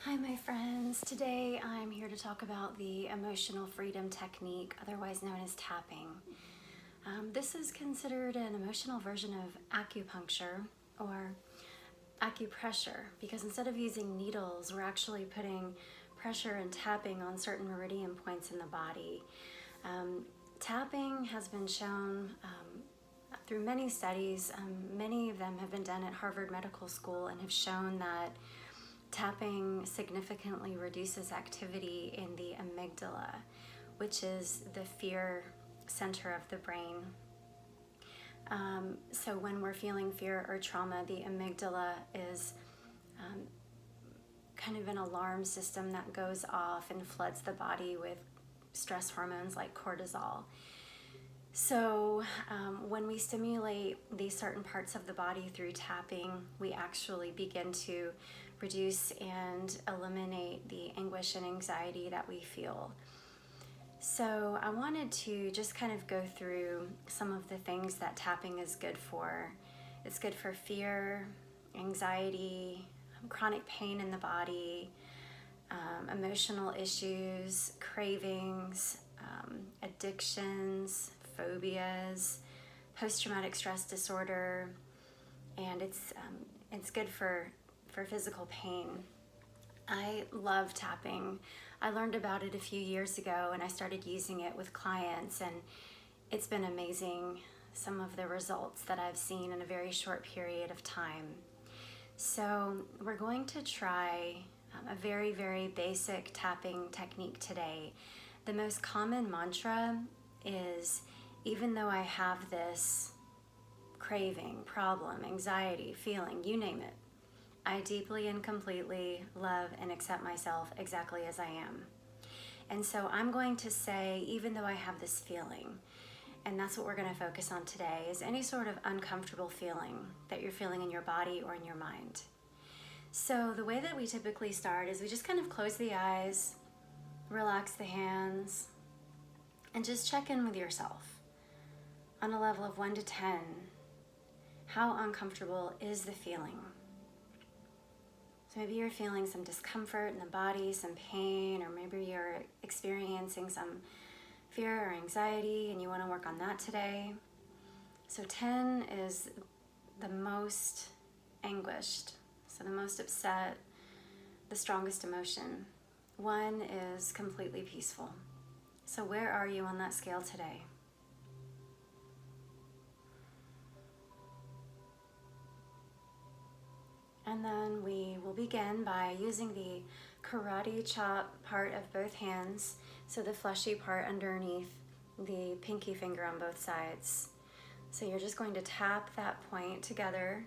Hi, my friends. Today I'm here to talk about the emotional freedom technique, otherwise known as tapping. This is considered an emotional version of acupuncture or acupressure because instead of using needles, we're actually putting pressure and tapping on certain meridian points in the body. Tapping has been shown through many studies. Many of them have been done at Harvard Medical School and have shown that tapping significantly reduces activity in the amygdala, which is the fear center of the brain. So when we're feeling fear or trauma, the amygdala is kind of an alarm system that goes off and floods the body with stress hormones like cortisol. So when we stimulate these certain parts of the body through tapping, we actually begin to reduce and eliminate the anguish and anxiety that we feel. So I wanted to just kind of go through some of the things that tapping is good for. It's good for fear, anxiety, chronic pain in the body, emotional issues, cravings, addictions, phobias, post-traumatic stress disorder, and it's good for physical pain. I love tapping. I learned about it a few years ago and I started using it with clients, and it's been amazing, some of the results that I've seen in a very short period of time. So we're going to try a very, very basic tapping technique today. The most common mantra is, even though I have this craving, problem, anxiety, feeling, you name it, I deeply and completely love and accept myself exactly as I am. And so I'm going to say, even though I have this feeling, and that's what we're going to focus on today, is any sort of uncomfortable feeling that you're feeling in your body or in your mind. So the way that we typically start is we just kind of close the eyes, relax the hands, and just check in with yourself on a level of 1 to 10. How uncomfortable is the feeling? So maybe you're feeling some discomfort in the body, some pain, or maybe you're experiencing some fear or anxiety and you want to work on that today. So 10 is the most anguished, so the most upset, the strongest emotion. 1 is completely peaceful. So where are you on that scale today? And then we will begin by using the karate chop part of both hands, so the fleshy part underneath the pinky finger on both sides. So you're just going to tap that point together,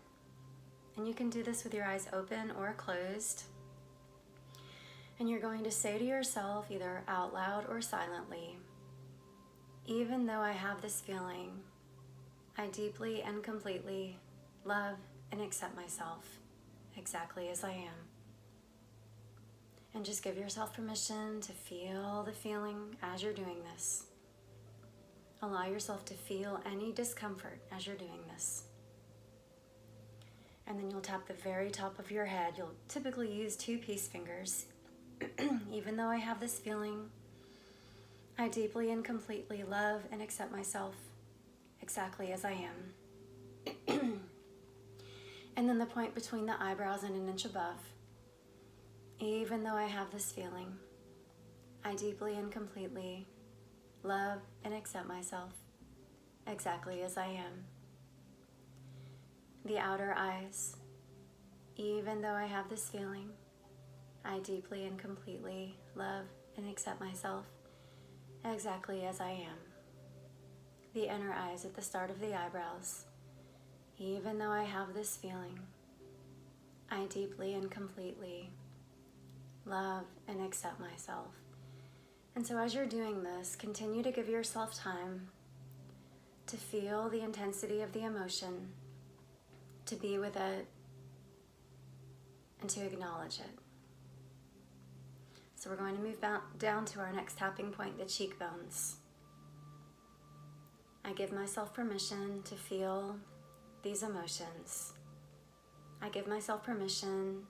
and you can do this with your eyes open or closed. And you're going to say to yourself, either out loud or silently, even though I have this feeling, I deeply and completely love and accept myself exactly as I am. And just give yourself permission to feel the feeling as you're doing this. Allow yourself to feel any discomfort as you're doing this. And then you'll tap the very top of your head. You'll typically use 2 peace fingers. Even though I have this feeling, I deeply and completely love and accept myself exactly as I am. And then the point between the eyebrows and an inch above. Even though I have this feeling, I deeply and completely love and accept myself exactly as I am. The outer eyes. Even though I have this feeling, I deeply and completely love and accept myself exactly as I am. The inner eyes at the start of the eyebrows. Even though I have this feeling, I deeply and completely love and accept myself. And so as you're doing this, continue to give yourself time to feel the intensity of the emotion, to be with it, and to acknowledge it. So we're going to move down to our next tapping point, the cheekbones. I give myself permission to feel these emotions. I give myself permission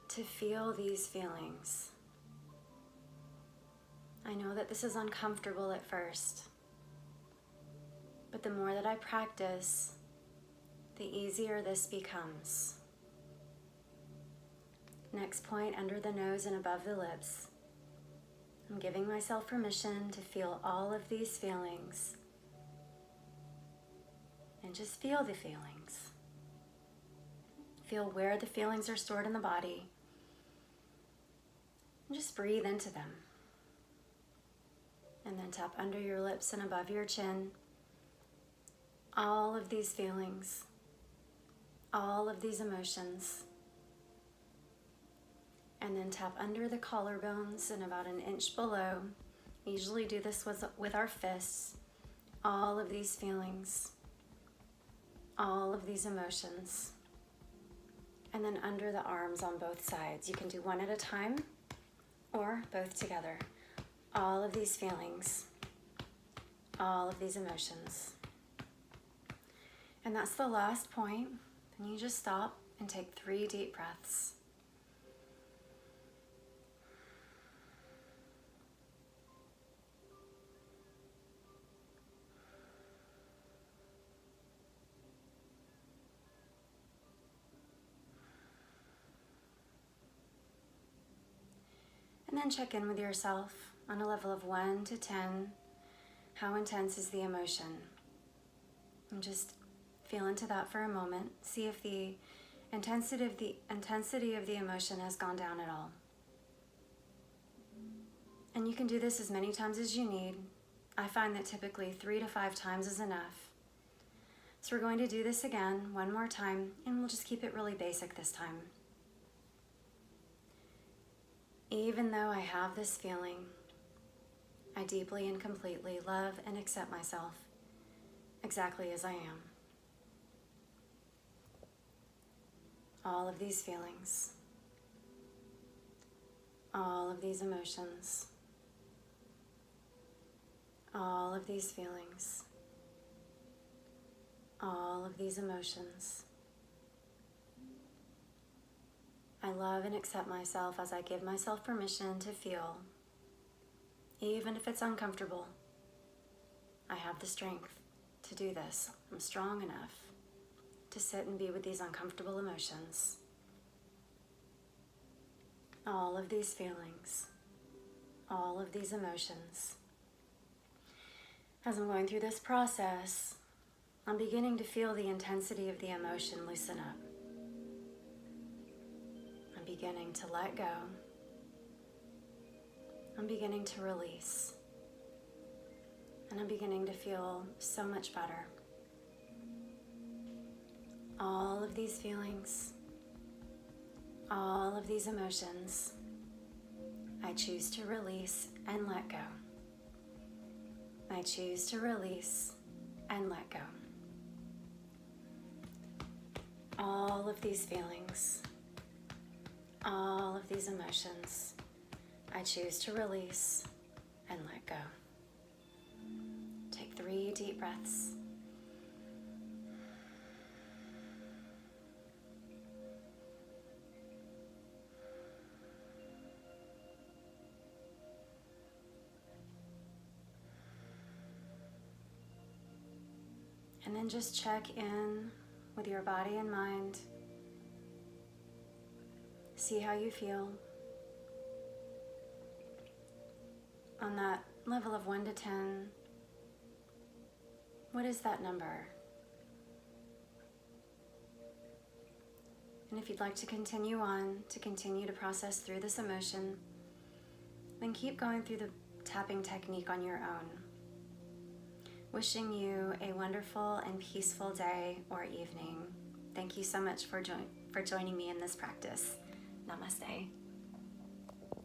to feel these feelings. I know that this is uncomfortable at first, but the more that I practice, the easier this becomes. Next point, under the nose and above the lips. I'm giving myself permission to feel all of these feelings, and just feel the feelings. Feel where the feelings are stored in the body, and just breathe into them. And then tap under your lips and above your chin. All of these feelings, all of these emotions. And then tap under the collarbones and about an inch below. We usually do this with our fists. All of these feelings, all of these emotions. And then under the arms on both sides. You can do one at a time or both together. All of these feelings, all of these emotions. And that's the last point. And you just stop and take 3 deep breaths. And then check in with yourself on a level of 1 to 10. How intense is the emotion? And just feel into that for a moment. See if the intensity of the emotion has gone down at all. And you can do this as many times as you need. I find that typically 3 to 5 times is enough. So we're going to do this again one more time, and we'll just keep it really basic this time. Even though I have this feeling, I deeply and completely love and accept myself exactly as I am. All of these feelings, all of these emotions, all of these feelings, all of these emotions. I love and accept myself as I give myself permission to feel, even if it's uncomfortable. I have the strength to do this. I'm strong enough to sit and be with these uncomfortable emotions. All of these feelings, all of these emotions. As I'm going through this process, I'm beginning to feel the intensity of the emotion loosen up. I'm beginning to let go. I'm beginning to release. And I'm beginning to feel so much better. All of these feelings, all of these emotions, I choose to release and let go. I choose to release and let go. All of these feelings, all of these emotions, I choose to release and let go. Take 3 deep breaths. And then just check in with your body and mind. See how you feel. On that level of 1 to 10, what is that number? And if you'd like to continue on, to continue to process through this emotion, then keep going through the tapping technique on your own. Wishing you a wonderful and peaceful day or evening. Thank you so much for joining me in this practice. Namaste.